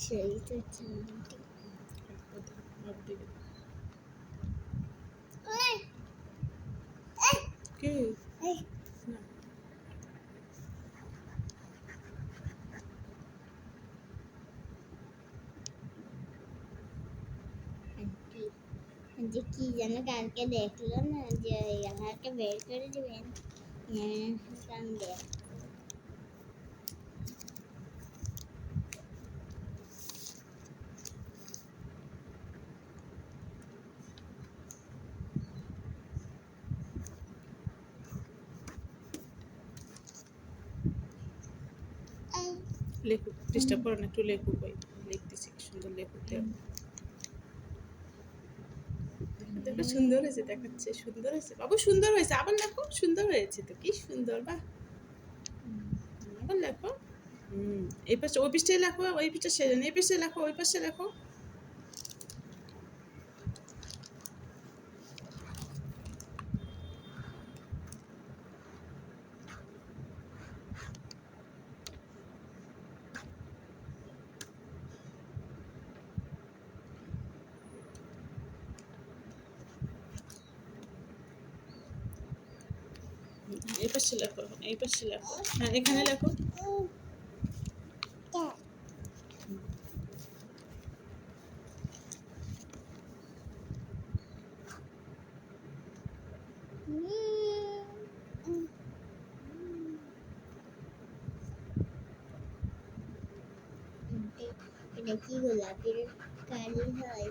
সেই তো চিমটি কি যে কি যেন কালকে দেখলো না যে আমাকে বের করে দিবেন কারণ দেখ লেখুক, ডিস্টার্ব করো না, একটু লেখুক। ওই লিখতেছি, কি সুন্দর লেখুক। দেখো সুন্দর হয়েছে, দেখাচ্ছে সুন্দর হয়েছে বাবু, সুন্দর হয়েছে। আবার লেখো, সুন্দর হয়েছে তো, কি সুন্দর। বাহ, আবার লেখো। এই পাশে ওই পৃষ্ঠায় লেখো, ওই পৃষ্ঠা সেরে এই পাশে লেখো, ওই পাশে লেখো। এই পাশে লেখো, এই পাশে লেখো। হ্যাঁ, এখানে লেখো। এটা কি গোলাপের কালি হয়